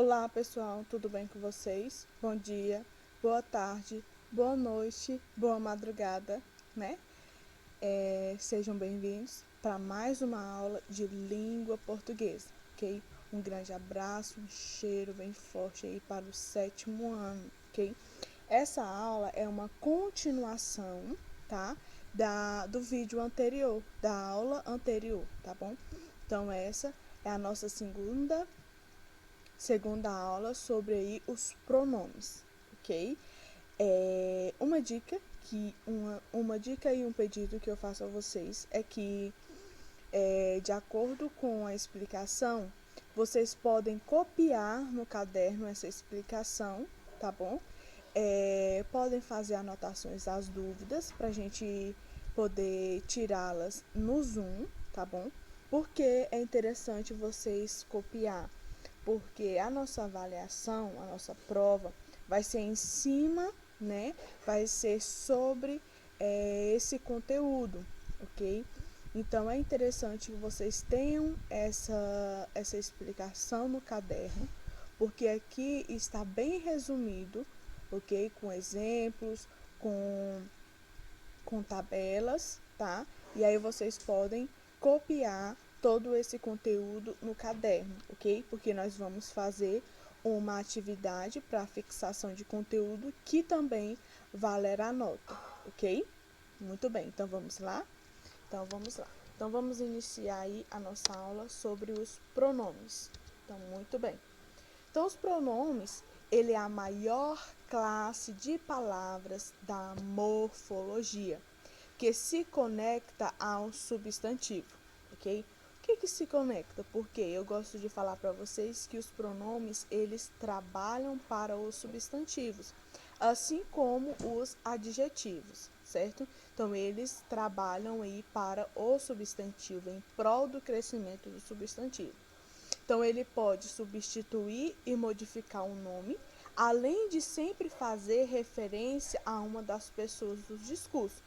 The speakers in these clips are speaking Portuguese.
Olá pessoal, tudo bem com vocês? Bom dia, boa tarde, boa noite, boa madrugada, né? Sejam bem-vindos para mais uma aula de língua portuguesa, ok? Um grande abraço, um cheiro bem forte aí para o 7º ano, ok? Essa aula é uma continuação, tá? Do vídeo anterior, da aula anterior, tá bom? Então, essa é a nossa segunda aula sobre aí os pronomes, ok? Uma dica e um pedido que eu faço a vocês é que, de acordo com a explicação, vocês podem copiar no caderno essa explicação, tá bom? Podem fazer anotações das dúvidas para a gente poder tirá-las no Zoom, tá bom? Porque é interessante vocês copiar, porque a nossa avaliação, a nossa prova, vai ser em cima, né? Vai ser sobre esse conteúdo, ok? Então, é interessante que vocês tenham essa explicação no caderno, porque aqui está bem resumido, ok? Com exemplos, com tabelas, tá? E aí vocês podem copiar todo esse conteúdo no caderno, ok? Porque nós vamos fazer uma atividade para fixação de conteúdo que também valerá a nota, ok? Muito bem, então vamos lá? Então vamos lá. Então vamos iniciar aí a nossa aula sobre os pronomes. Então, muito bem. Então, os pronomes, ele é a maior classe de palavras da morfologia, que se conecta ao substantivo, ok? O que se conecta? Porque eu gosto de falar para vocês que os pronomes, eles trabalham para os substantivos, assim como os adjetivos, certo? Então, eles trabalham aí para o substantivo, em prol do crescimento do substantivo. Então, ele pode substituir e modificar um nome, além de sempre fazer referência a uma das pessoas do discurso.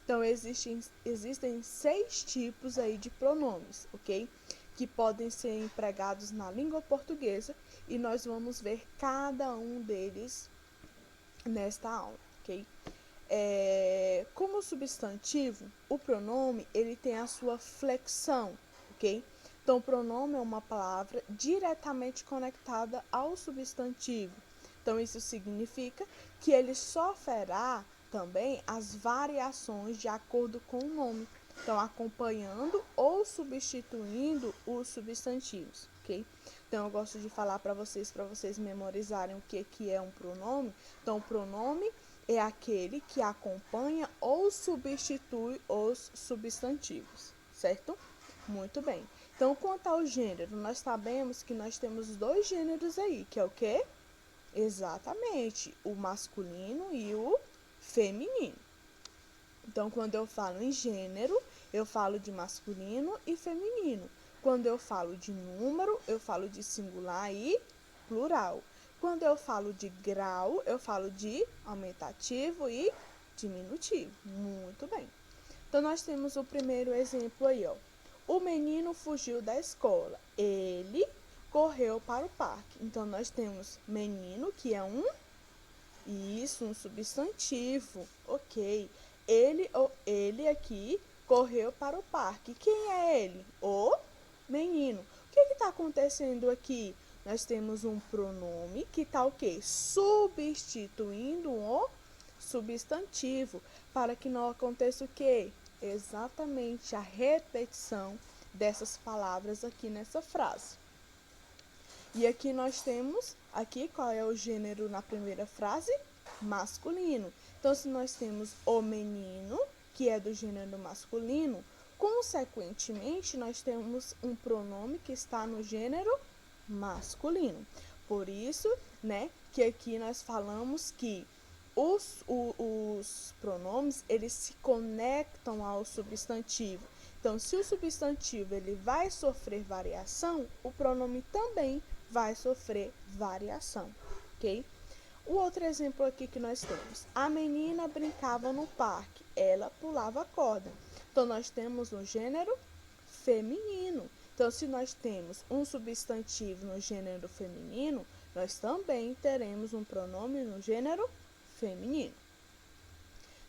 Então, existem 6 tipos aí de pronomes, ok? Que podem ser empregados na língua portuguesa e nós vamos ver cada um deles nesta aula, ok? Como substantivo, o pronome ele tem a sua flexão, ok? Então, o pronome é uma palavra diretamente conectada ao substantivo. Então, isso significa que ele sofrerá também as variações de acordo com o nome. Então, acompanhando ou substituindo os substantivos, ok? Então, eu gosto de falar para vocês memorizarem o que é um pronome. Então, o pronome é aquele que acompanha ou substitui os substantivos, certo? Muito bem. Então, quanto ao gênero, nós sabemos que nós temos 2 gêneros aí, que é o quê? Exatamente, o masculino e o feminino. Então, quando eu falo em gênero, eu falo de masculino e feminino. Quando eu falo de número, eu falo de singular e plural. Quando eu falo de grau, eu falo de aumentativo e diminutivo. Muito bem. Então, nós temos o primeiro exemplo aí, ó. O menino fugiu da escola. Ele correu para o parque. Então, nós temos menino, que é um substantivo. Ok. Ele aqui correu para o parque. Quem é ele? O menino. O que está acontecendo aqui? Nós temos um pronome que está o quê? Substituindo o substantivo, para que não aconteça o quê? Exatamente a repetição dessas palavras aqui nessa frase. E aqui nós temos, aqui qual é o gênero na primeira frase? Masculino. Então, se nós temos o menino, que é do gênero masculino, consequentemente, nós temos um pronome que está no gênero masculino. Por isso, né, que aqui nós falamos que os pronomes, eles se conectam ao substantivo. Então, se o substantivo ele vai sofrer variação, o pronome também vai sofrer variação, ok? O outro exemplo aqui que nós temos, a menina brincava no parque, ela pulava a corda. Então, nós temos um gênero feminino. Então, se nós temos um substantivo no gênero feminino, nós também teremos um pronome no gênero feminino.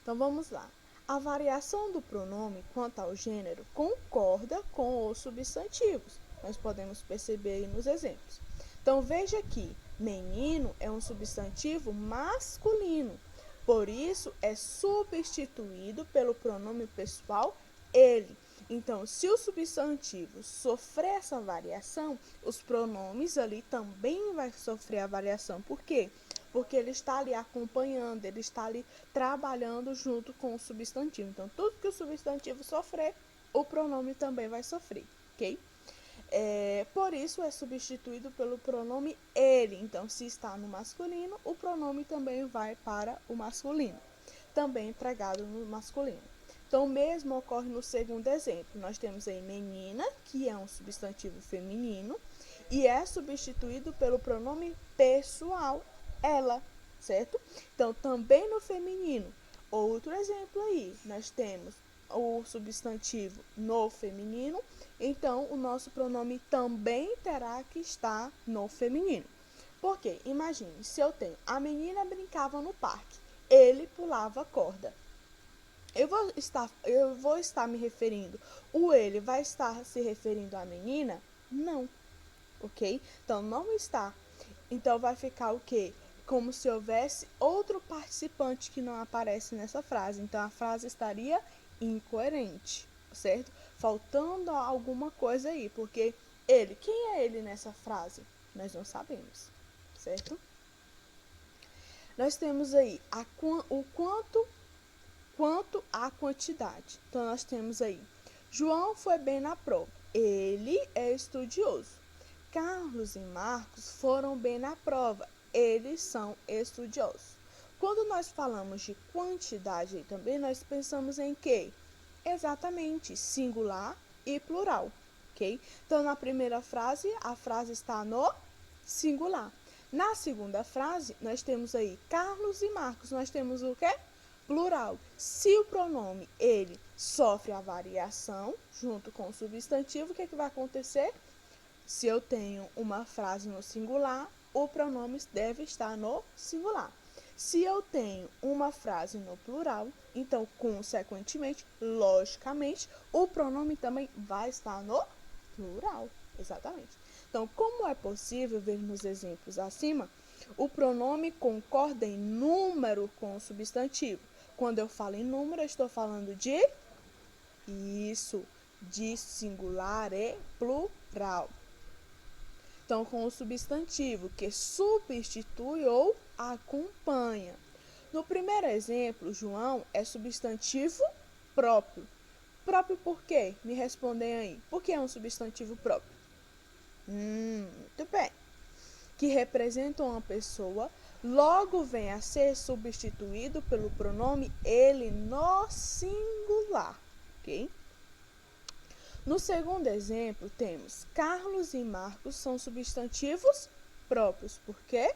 Então, vamos lá. A variação do pronome quanto ao gênero concorda com os substantivos. Nós podemos perceber aí nos exemplos. Então, veja que menino é um substantivo masculino. Por isso, é substituído pelo pronome pessoal ele. Então, se o substantivo sofrer essa variação, os pronomes ali também vai sofrer a variação. Por quê? Porque ele está ali acompanhando, ele está ali trabalhando junto com o substantivo. Então, tudo que o substantivo sofrer, o pronome também vai sofrer, ok? Por isso, é substituído pelo pronome ele. Então, se está no masculino, o pronome também vai para o masculino, também empregado no masculino. Então, o mesmo ocorre no segundo exemplo. Nós temos aí menina, que é um substantivo feminino, e é substituído pelo pronome pessoal, ela, certo? Então, também no feminino, outro exemplo aí, nós temos o substantivo no feminino, então o nosso pronome também terá que estar no feminino. Por quê? Imagine, se eu tenho a menina brincava no parque, ele pulava corda. Eu vou estar me referindo, o ele vai estar se referindo à menina? Não, ok? Então, não está. Então, vai ficar o quê? Como se houvesse outro participante que não aparece nessa frase. Então, a frase estaria incoerente, certo? Faltando alguma coisa aí, porque ele, quem é ele nessa frase? Nós não sabemos, certo? Nós temos aí o quanto à quantidade. Então, nós temos aí, João foi bem na prova. Ele é estudioso. Carlos e Marcos foram bem na prova. Eles são estudiosos. Quando nós falamos de quantidade aí também, nós pensamos em quê? Exatamente, singular e plural, ok? Então, na primeira frase, a frase está no singular. Na segunda frase, nós temos aí Carlos e Marcos. Nós temos o quê? Plural. Se o pronome ele sofre a variação junto com o substantivo, o que vai acontecer? Se eu tenho uma frase no singular, o pronome deve estar no singular. Se eu tenho uma frase no plural, então, consequentemente, logicamente, o pronome também vai estar no plural. Exatamente. Então, como é possível ver nos exemplos acima, o pronome concorda em número com o substantivo. Quando eu falo em número, eu estou falando de singular e plural. Então, com o substantivo que substitui ou acompanha. No primeiro exemplo, João é substantivo próprio. Próprio por quê? Me respondem aí. Por que é um substantivo próprio? Muito bem. Que representa uma pessoa, logo vem a ser substituído pelo pronome ele no singular, ok? No segundo exemplo, temos Carlos e Marcos são substantivos próprios. Por quê?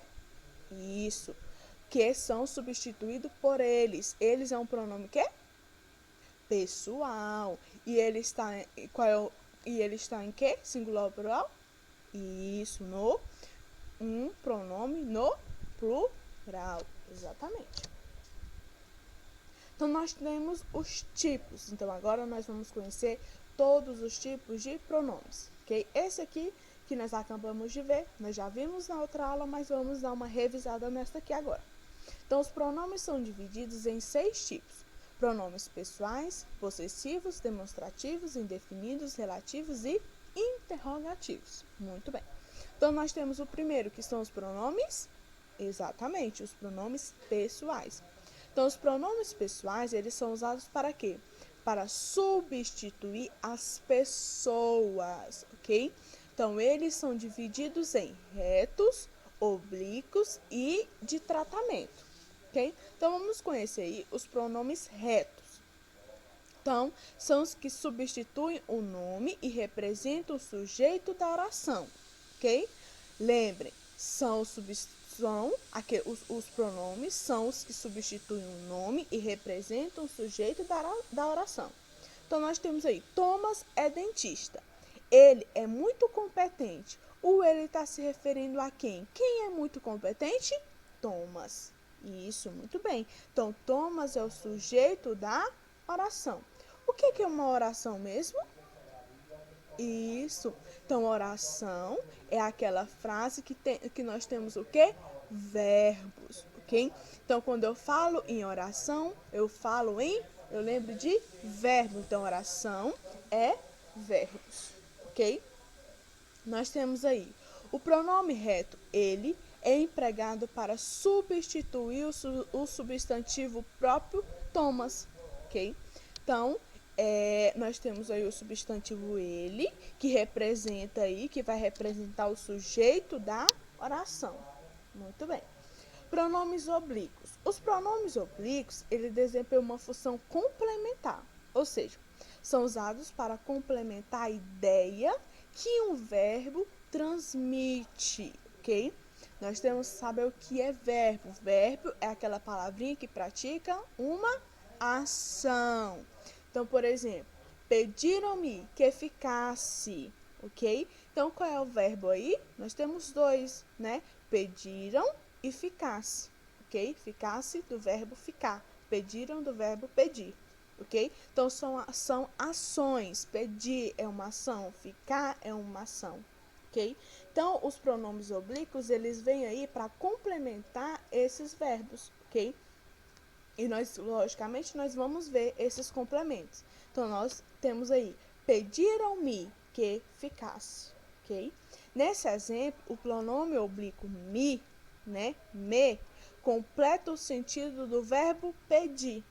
Isso, que são substituídos por eles. Eles é um pronome que? Pessoal. E ele está em quê? Singular ou plural? Isso, no um pronome no plural. Exatamente. Então, nós temos os tipos. Então, agora nós vamos conhecer todos os tipos de pronomes, ok? Esse aqui que nós acabamos de ver, nós já vimos na outra aula, mas vamos dar uma revisada nesta aqui agora. Então, os pronomes são divididos em 6 tipos. Pronomes pessoais, possessivos, demonstrativos, indefinidos, relativos e interrogativos. Muito bem. Então, nós temos o primeiro, que são os pronomes, exatamente, os pronomes pessoais. Então, os pronomes pessoais, eles são usados para quê? Para substituir as pessoas, ok? Então, eles são divididos em retos, oblíquos e de tratamento, ok? Então, vamos conhecer aí os pronomes retos. Então, são os que substituem o nome e representam o sujeito da oração, ok? Lembrem, os pronomes são os que substituem o nome e representam o sujeito da oração. Então, nós temos aí, Thomas é dentista. Ele é muito competente. O ele está se referindo a quem? Quem é muito competente? Thomas. Isso, muito bem. Então, Thomas é o sujeito da oração. O que é uma oração mesmo? Isso. Então, oração é aquela frase que nós temos o quê? Verbos, ok? Então, quando eu falo em oração, eu lembro de verbo. Então, oração é verbos, ok? Nós temos aí o pronome reto, ele, é empregado para substituir o substantivo próprio Thomas, ok? Então, nós temos aí o substantivo ele, que vai representar o sujeito da oração. Muito bem. Pronomes oblíquos. Os pronomes oblíquos, eles desempenham uma função complementar, ou seja, são usados para complementar a ideia que um verbo transmite, ok? Nós temos que saber o que é verbo. Verbo é aquela palavrinha que pratica uma ação. Então, por exemplo, pediram-me que ficasse, ok? Então, qual é o verbo aí? Nós temos dois, né? Pediram e ficasse, ok? Ficasse do verbo ficar. Pediram do verbo pedir, ok? Então, são ações. Pedir é uma ação, ficar é uma ação, ok? Então, os pronomes oblíquos, eles vêm aí para complementar esses verbos, ok? E nós, logicamente, nós vamos ver esses complementos. Então, nós temos aí, pediram-me que ficasse, ok? Nesse exemplo, o pronome oblíquo me, né, me, completa o sentido do verbo pedir.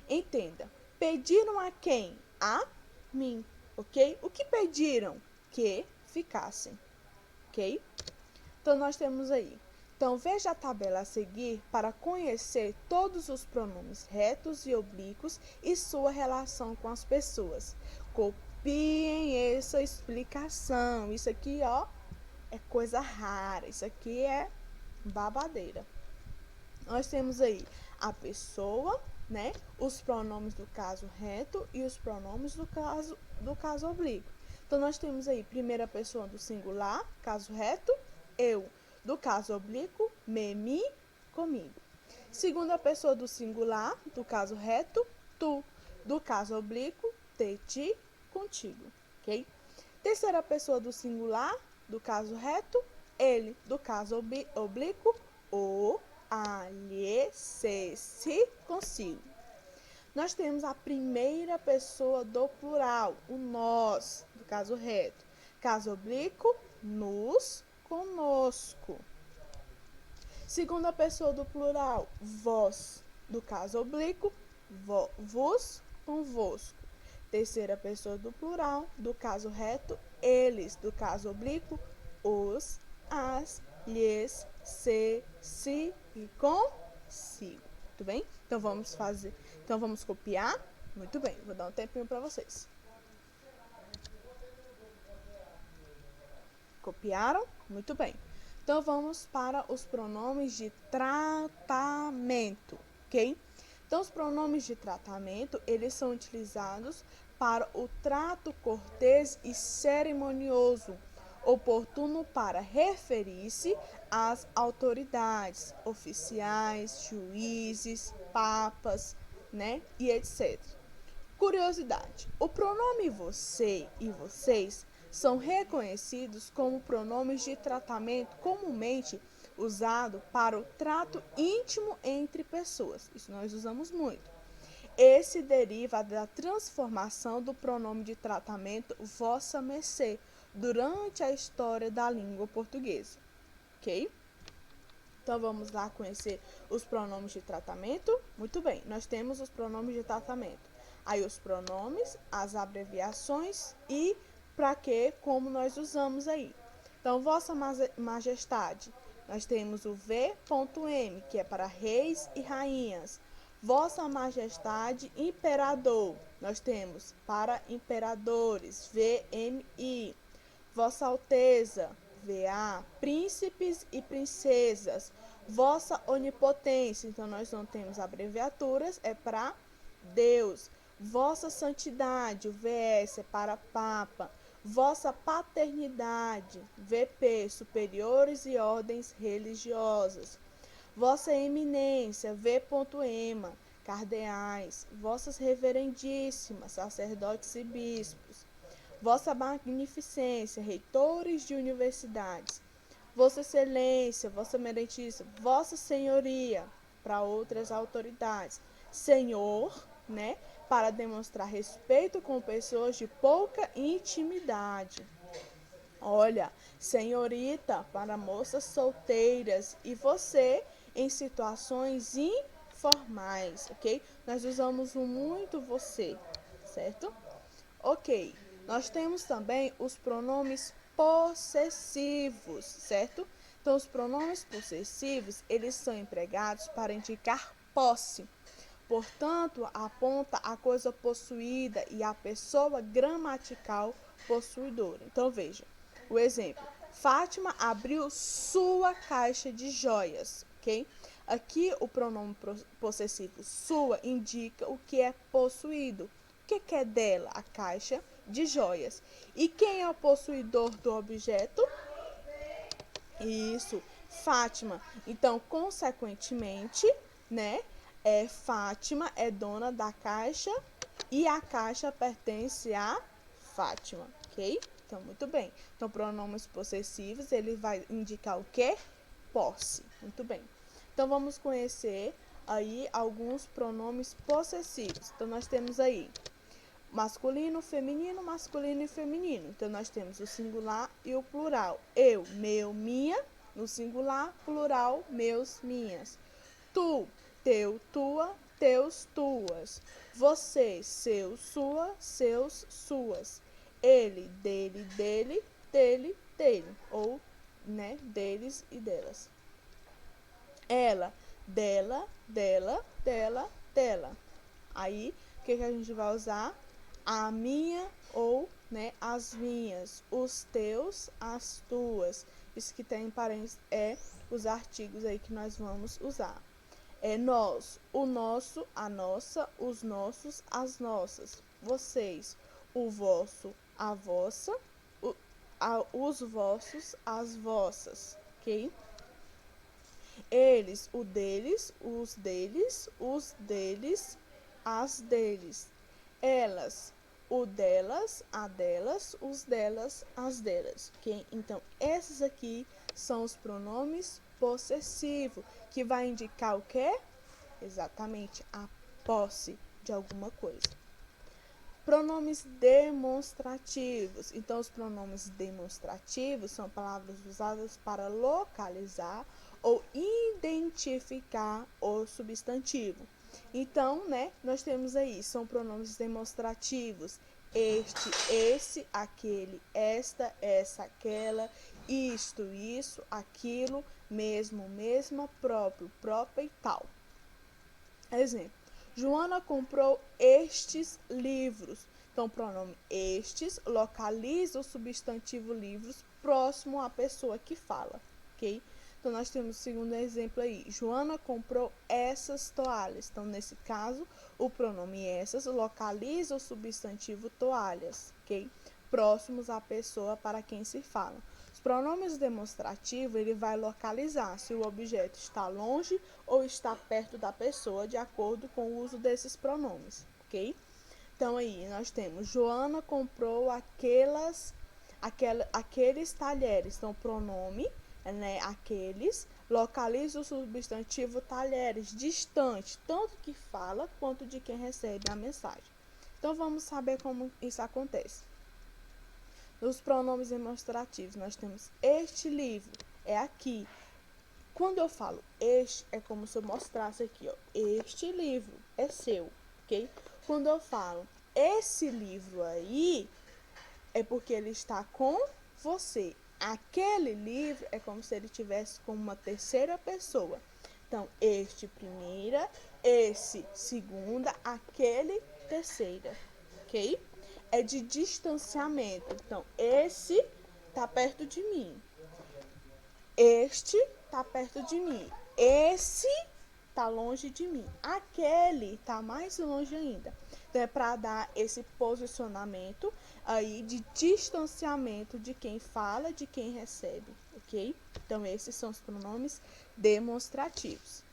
Entenda, pediram a quem? A mim, ok? O que pediram? Que ficassem, ok? Então, nós temos aí. Então, veja a tabela a seguir para conhecer todos os pronomes retos e oblíquos e sua relação com as pessoas. Copiem essa explicação. Isso aqui, ó, é coisa rara. Isso aqui é babadeira. Nós temos aí a pessoa, né? Os pronomes do caso reto e os pronomes do caso oblíquo. Então, nós temos aí primeira pessoa do singular, caso reto, eu. Do caso oblíquo, me, mi, comigo. Segunda pessoa do singular, do caso reto, tu. Do caso oblíquo, te, ti, contigo, ok? Terceira pessoa do singular, do caso reto, ele. Do caso oblíquo, o, a, lhe, se, consigo. Nós temos a primeira pessoa do plural, o nós, do caso reto. Caso oblíquo, nos, conosco. Segunda pessoa do plural, vós, do caso oblíquo, vos, convosco. Terceira pessoa do plural, do caso reto, eles, do caso oblíquo, os, as, lhes, se e consigo. Muito bem? Então vamos copiar? Muito bem, vou dar um tempinho para vocês. Copiaram? Muito bem. Então, vamos para os pronomes de tratamento, ok? Então, os pronomes de tratamento, eles são utilizados para o trato cortês e cerimonioso, oportuno para referir-se às autoridades, oficiais, juízes, papas, né, e etc. Curiosidade: o pronome você e vocês são reconhecidos como pronomes de tratamento comumente usado para o trato íntimo entre pessoas. Isso nós usamos muito. Esse deriva da transformação do pronome de tratamento vossa mercê durante a história da língua portuguesa, ok? Então, vamos lá conhecer os pronomes de tratamento. Muito bem, nós temos os pronomes de tratamento. Aí, os pronomes, as abreviações e para que, como nós usamos aí. Então, Vossa Majestade, nós temos o V.M, que é para reis e rainhas. Vossa Majestade Imperador, nós temos para imperadores, VMI. Vossa Alteza, VA, príncipes e princesas, Vossa Onipotência, então nós não temos abreviaturas, é para Deus. Vossa Santidade, o VS é para Papa. vossa paternidade, VP, superiores e ordens religiosas, vossa eminência, V.ema, cardeais, vossas reverendíssimas, sacerdotes e bispos, vossa magnificência, reitores de universidades, vossa excelência, vossa merentíssima, vossa senhoria, para outras autoridades, senhor, né, para demonstrar respeito com pessoas de pouca intimidade. Olha, senhorita para moças solteiras e você em situações informais, ok? Nós usamos muito você, certo? Ok, nós temos também os pronomes possessivos, certo? Então, os pronomes possessivos, eles são empregados para indicar posse. Portanto, aponta a coisa possuída e a pessoa gramatical possuidora. Então, veja o exemplo. Fátima abriu sua caixa de joias, ok? Aqui o pronome possessivo sua indica o que é possuído. O que é dela? A caixa de joias. E quem é o possuidor do objeto? Isso, Fátima. Então, consequentemente, né, Fátima é dona da caixa e a caixa pertence a Fátima, ok? Então, muito bem. Então, pronomes possessivos, ele vai indicar o quê? Posse. Muito bem. Então, vamos conhecer aí alguns pronomes possessivos. Então, nós temos aí masculino, masculino e feminino. Então, nós temos o singular e o plural. Eu, meu, minha, no singular, plural, meus, minhas. Tu, teu, tua, teus, tuas. Você, seu, sua, seus, suas. Ele, dele, dele, dele, dele. Ou, né, deles e delas. Ela, dela, dela, dela, dela. Aí, o que a gente vai usar? A minha ou, né, as minhas, os teus, as tuas. Isso que tem parênteses é os artigos aí que nós vamos usar. É nós, o nosso, a nossa, os nossos, as nossas. Vocês, o vosso, a vossa, os vossos, as vossas, ok? Eles, o deles, os deles, as deles. Elas, o delas, a delas, os delas, as delas, ok? Então, esses aqui são os pronomes possessivos, que vai indicar o quê? Exatamente, a posse de alguma coisa. Pronomes demonstrativos. Então, os pronomes demonstrativos são palavras usadas para localizar ou identificar o substantivo. Então, né, nós temos aí, são pronomes demonstrativos. Este, esse, aquele, esta, essa, aquela, isto, isso, aquilo, mesmo, mesma, próprio, própria e tal. Exemplo. Joana comprou estes livros. Então, o pronome estes localiza o substantivo livros próximo à pessoa que fala, ok? Então, nós temos o segundo exemplo aí. Joana comprou essas toalhas. Então, nesse caso, o pronome essas localiza o substantivo toalhas, ok? Próximos à pessoa para quem se fala. Os pronomes demonstrativos, ele vai localizar se o objeto está longe ou está perto da pessoa, de acordo com o uso desses pronomes, ok? Então, aí, nós temos, Joana comprou aqueles talheres. Então, o pronome, né, aqueles, localiza o substantivo talheres, distante, tanto que fala quanto de quem recebe a mensagem. Então, vamos saber como isso acontece. Nos pronomes demonstrativos, nós temos este livro, é aqui. Quando eu falo este, é como se eu mostrasse aqui, ó. Este livro é seu, ok? Quando eu falo esse livro aí, é porque ele está com você. Aquele livro é como se ele tivesse com uma terceira pessoa. Então, este primeira, esse segunda, aquele terceira, ok? É de distanciamento. Então, esse tá perto de mim. Este tá perto de mim. Esse tá longe de mim. Aquele tá mais longe ainda. Então, é para dar esse posicionamento aí de distanciamento de quem fala, de quem recebe, ok? Então, esses são os pronomes demonstrativos.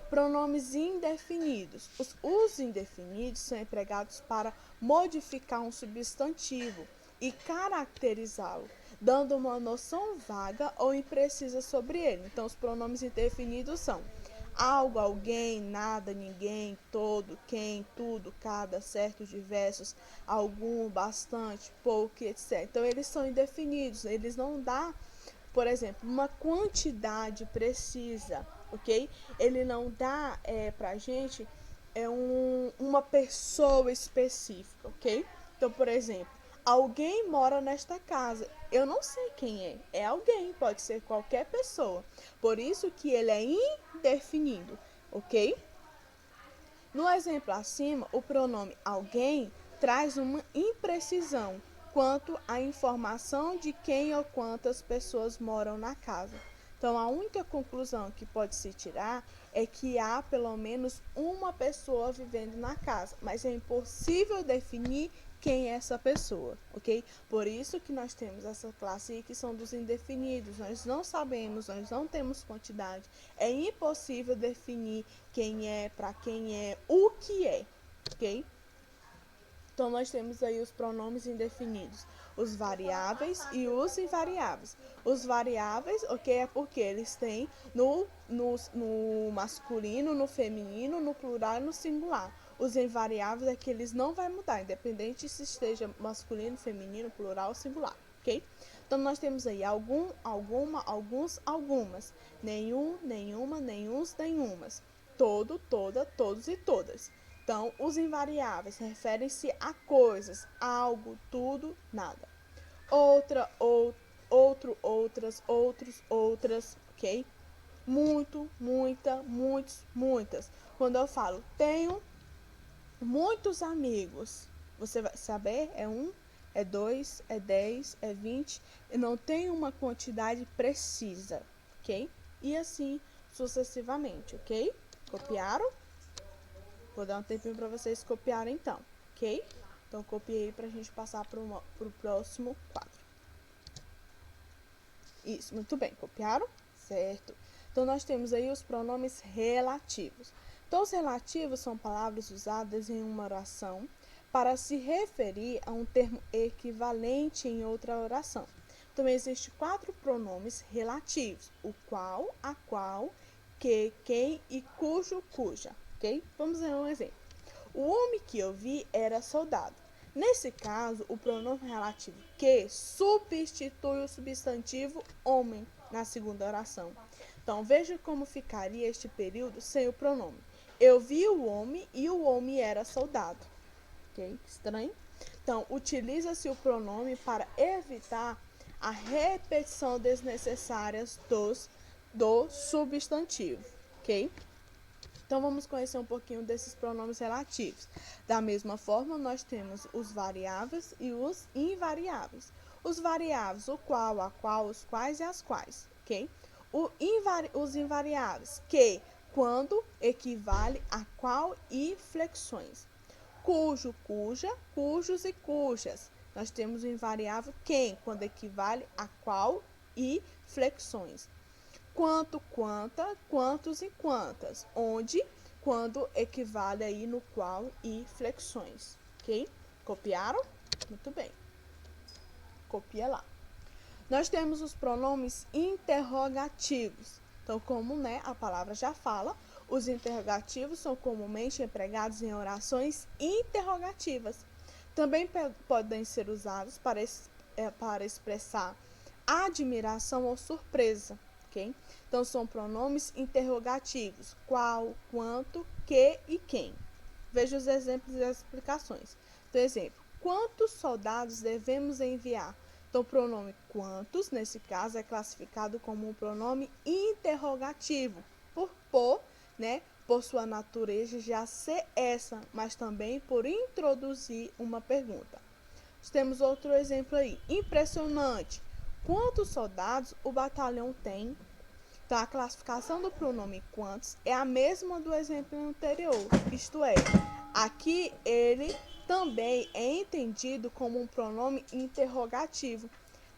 Pronomes indefinidos. Os indefinidos são empregados para modificar um substantivo e caracterizá-lo, dando uma noção vaga ou imprecisa sobre ele. Então, os pronomes indefinidos são algo, alguém, nada, ninguém, todo, quem, tudo, cada, certo, diversos, algum, bastante, pouco, etc. Então, eles são indefinidos, eles não dão, por exemplo, uma quantidade precisa, ok? Ele não dá pra gente uma pessoa específica, ok? Então, por exemplo, alguém mora nesta casa. Eu não sei quem é. É alguém, pode ser qualquer pessoa. Por isso que ele é indefinido, ok? No exemplo acima, o pronome alguém traz uma imprecisão quanto à informação de quem ou quantas pessoas moram na casa. Então, a única conclusão que pode se tirar é que há pelo menos uma pessoa vivendo na casa, mas é impossível definir quem é essa pessoa, ok? Por isso que nós temos essa classe aí que são dos indefinidos. Nós não sabemos, nós não temos quantidade. É impossível definir quem é, para quem é, o que é, ok? Então, nós temos aí os pronomes indefinidos, os variáveis e os invariáveis. Os variáveis, ok, é porque eles têm no masculino, no feminino, no plural e no singular. Os invariáveis é que eles não vão mudar, independente se esteja masculino, feminino, plural ou singular, ok? Então, nós temos aí algum, alguma, alguns, algumas, nenhum, nenhuma, nenhuns, nenhumas, todo, toda, todos e todas. Então, os invariáveis referem-se a coisas, algo, tudo, nada. Outra, outro, outras, outros, outras, ok? Muito, muita, muitos, muitas. Quando eu falo tenho muitos amigos, você vai saber, é um, é dois, é 10, é 20. Eu não tenho uma quantidade precisa, ok? E assim sucessivamente, ok? Copiaram? Vou dar um tempinho para vocês copiarem então, ok? Então, copiei para a gente passar para o próximo quadro. Isso, muito bem, copiaram? Certo. Então, nós temos aí os pronomes relativos. Então, os relativos são palavras usadas em uma oração para se referir a um termo equivalente em outra oração. Então, existem 4 pronomes relativos: o qual, a qual, que, quem e cujo, cuja. Ok? Vamos ver um exemplo. O homem que eu vi era soldado. Nesse caso, o pronome relativo que substitui o substantivo homem na segunda oração. Então, veja como ficaria este período sem o pronome. Eu vi o homem e o homem era soldado. Ok? Estranho? Então, utiliza-se o pronome para evitar a repetição desnecessária do substantivo. Ok? Então, vamos conhecer um pouquinho desses pronomes relativos. Da mesma forma, nós temos os variáveis e os invariáveis. Os variáveis, o qual, a qual, os quais e as quais, ok? Os invariáveis, que, quando, equivale a qual e flexões. Cujo, cuja, cujos e cujas. Nós temos o invariável quem, quando equivale a qual e flexões. Quanto, quanta, quantos e quantas. Onde, quando equivale aí no qual e flexões. Ok? Copiaram? Muito bem. Copia lá. Nós temos os pronomes interrogativos. Então, como a palavra já fala, os interrogativos são comumente empregados em orações interrogativas. Também podem ser usados para expressar admiração ou surpresa. Okay? Então, são pronomes interrogativos: qual, quanto, que e quem. Veja os exemplos e as explicações. Então, exemplo: quantos soldados devemos enviar? Então, o pronome quantos, nesse caso, é classificado como um pronome interrogativo, por sua natureza já ser essa, mas também por introduzir uma pergunta. Nós temos outro exemplo aí: impressionante. Quantos soldados o batalhão tem? Então, a classificação do pronome quantos é a mesma do exemplo anterior, isto é, aqui ele também é entendido como um pronome interrogativo,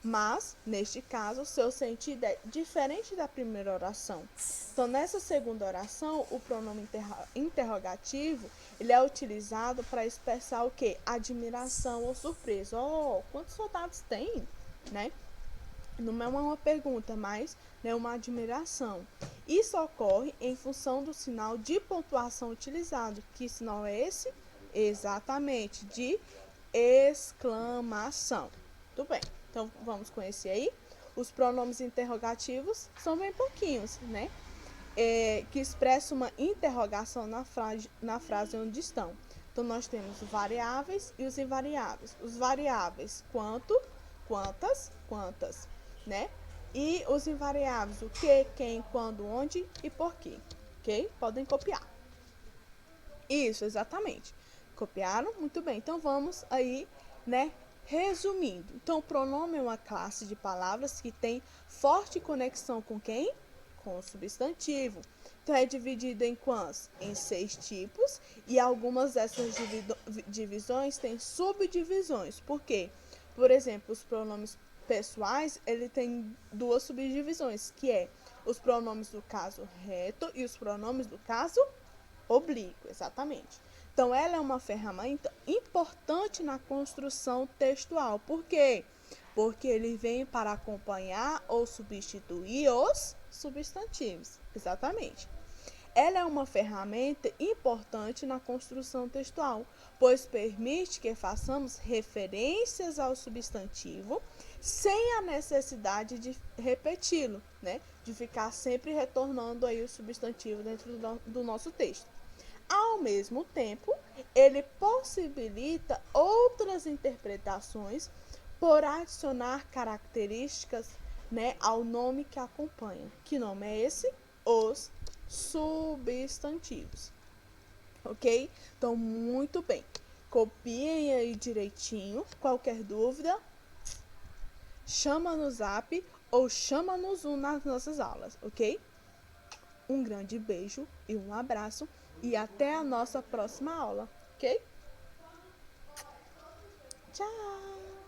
mas, neste caso, seu sentido é diferente da primeira oração. Então, nessa segunda oração, o pronome interrogativo, ele é utilizado para expressar o quê? Admiração ou surpresa. Oh, quantos soldados tem? Né? Não é uma pergunta, mas é uma admiração. Isso ocorre em função do sinal de pontuação utilizado. Que sinal é esse? Exatamente, de exclamação. Tudo bem, então vamos conhecer aí. Os pronomes interrogativos são bem pouquinhos, né? Que expressam uma interrogação na frase onde estão. Então, nós temos os variáveis e os invariáveis. Os variáveis, quanto, quantas, quantas, né? E os invariáveis, o que, quem, quando, onde e por quê. Ok? Podem copiar. Isso, exatamente. Copiaram? Muito bem. Então, vamos aí, né? Resumindo. Então, o pronome é uma classe de palavras que tem forte conexão com quem? Com o substantivo. Então, é dividido em quantos? Em 6 tipos, e algumas dessas divisões têm subdivisões. Por quê? Por exemplo, os pronomes pessoais, ele tem 2 subdivisões, que é os pronomes do caso reto e os pronomes do caso oblíquo, exatamente. Então, ela é uma ferramenta importante na construção textual. Por quê? Porque ele vem para acompanhar ou substituir os substantivos. Exatamente. Ela é uma ferramenta importante na construção textual, pois permite que façamos referências ao substantivo sem a necessidade de repeti-lo, né? De ficar sempre retornando aí o substantivo dentro do nosso texto. Ao mesmo tempo, ele possibilita outras interpretações por adicionar características, né, ao nome que acompanha. Que nome é esse? Os substantivos. Ok? Então, muito bem. Copiem aí direitinho. Qualquer dúvida, chama no Zap ou chama no Zoom nas nossas aulas, ok? Um grande beijo e um abraço e até a nossa próxima aula, ok? Tchau!